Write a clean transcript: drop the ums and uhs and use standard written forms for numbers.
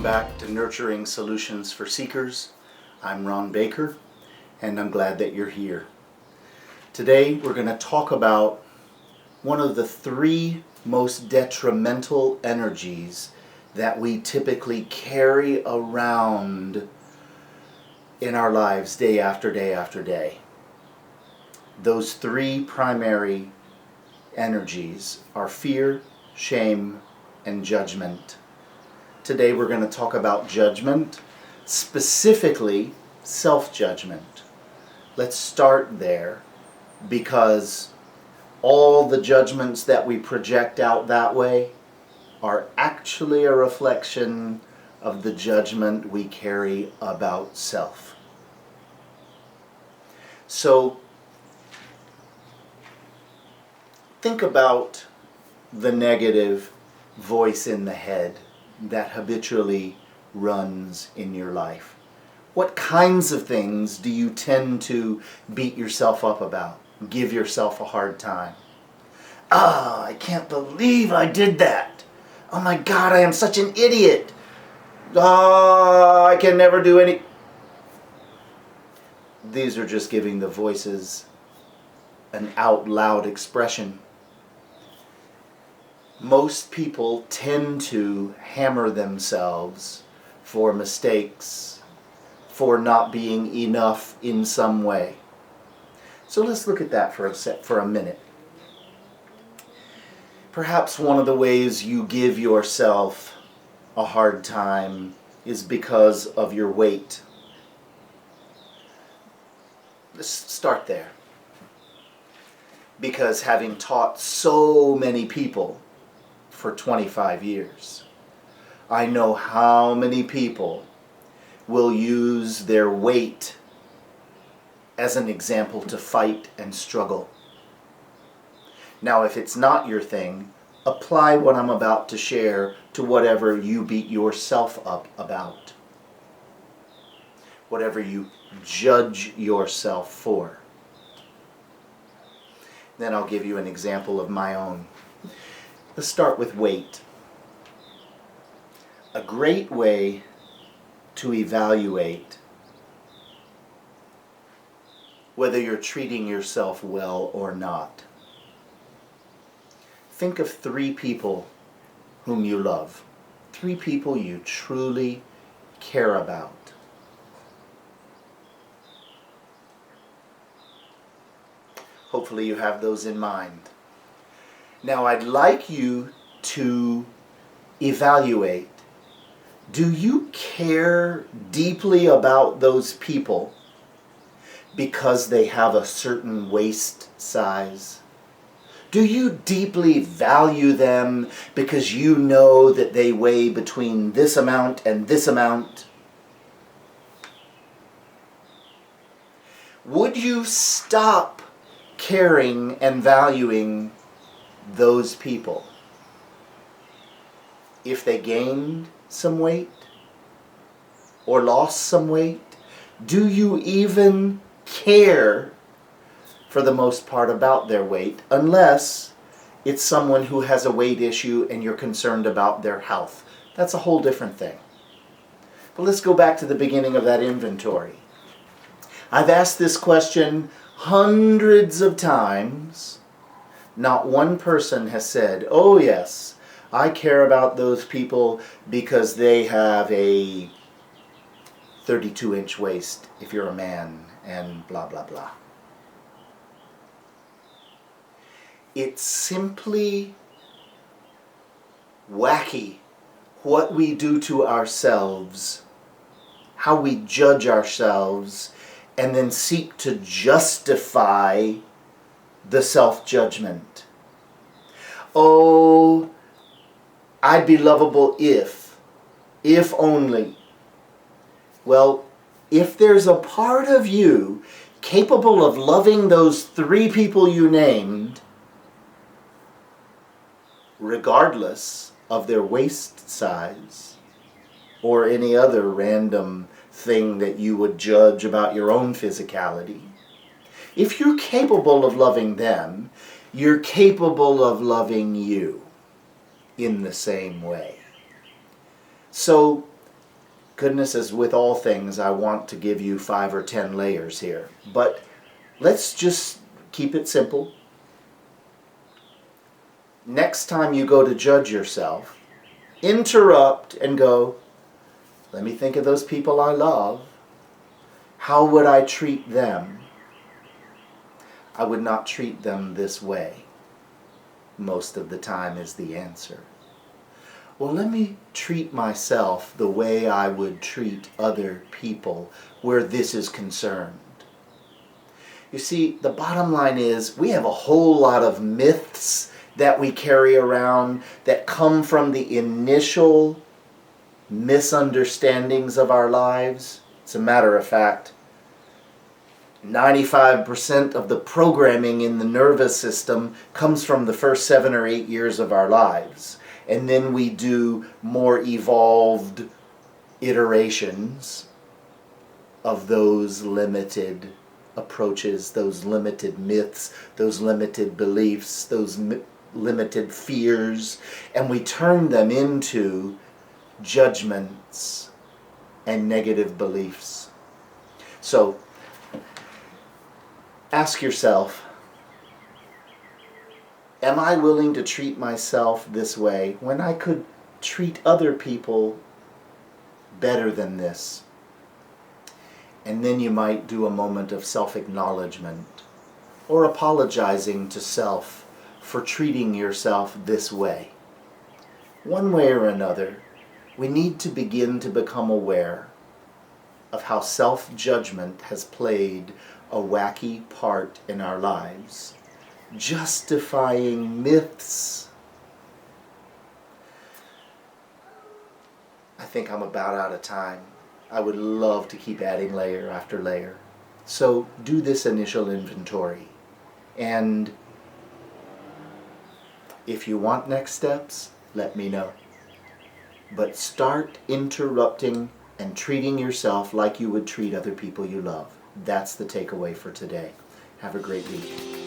back to Nurturing Solutions for Seekers. I'm Ron Baker, and I'm glad that you're here. Today we're going to talk about one of the three most detrimental energies that we typically carry around in our lives day after day after day. Those three primary energies are fear, shame, and judgment. Today we're going to talk about judgment, specifically self-judgment. Let's start there, because all the judgments that we project out that way are actually a reflection of the judgment we carry about self. So think about the negative voice in the head that habitually runs in your life. What kinds of things do you tend to beat yourself up about? Give yourself a hard time? I can't believe I did that. Oh my God, I am such an idiot. I can never do any... These are just giving the voices an out loud expression. Most people tend to hammer themselves for mistakes, for not being enough in some way. So let's look at that for a minute. Perhaps one of the ways you give yourself a hard time is because of your weight. Let's start there. Because having taught so many people for 25 years, I know how many people will use their weight as an example to fight and struggle. Now, if it's not your thing, apply what I'm about to share to whatever you beat yourself up about, whatever you judge yourself for. Then I'll give you an example of my own. Let's start with weight. A great way to evaluate whether you're treating yourself well or not. Think of 3 people whom you love. 3 people you truly care about. Hopefully you have those in mind. Now I'd like you to evaluate, do you care deeply about those people because they have a certain waist size? Do you deeply value them because you know that they weigh between this amount and this amount? Would you stop caring and valuing those people if they gained some weight or lost some weight? Do you even care for the most part about their weight, unless it's someone who has a weight issue and you're concerned about their health? That's a whole different thing. But let's go back to the beginning of that inventory. I've asked this question hundreds of times. Not one person has said, oh yes, I care about those people because they have a 32-inch waist if you're a man, and blah blah blah. It's simply wacky what we do to ourselves, how we judge ourselves, and then seek to justify the self-judgment. Oh, I'd be lovable if only. Well, if there's a part of you capable of loving those 3 people you named, regardless of their waist size or any other random thing that you would judge about your own physicality, if you're capable of loving them, you're capable of loving you in the same way. So Goodness, as with all things, I want to give you 5 or 10 layers here. But let's just keep it simple. Next time you go to judge yourself, interrupt and go, let me think of those people I love. How would I treat them? I would not treat them this way. Most of the time is the answer. Well, let me treat myself the way I would treat other people where this is concerned. You see, the bottom line is we have a whole lot of myths that we carry around that come from the initial misunderstandings of our lives. As a matter of fact, 95% of the programming in the nervous system comes from the first 7 or 8 years of our lives. And then we do more evolved iterations of those limited approaches, those limited myths, those limited beliefs, those limited fears, and we turn them into judgments and negative beliefs. So, ask yourself, am I willing to treat myself this way when I could treat other people better than this? And then you might do a moment of self-acknowledgement or apologizing to self for treating yourself this way. One way or another, we need to begin to become aware of how self-judgment has played a wacky part in our lives, justifying myths. I think I'm about out of time. I would love to keep adding layer after layer. So do this initial inventory. And if you want next steps, let me know. But start interrupting and treating yourself like you would treat other people you love. That's the takeaway for today. Have a great week.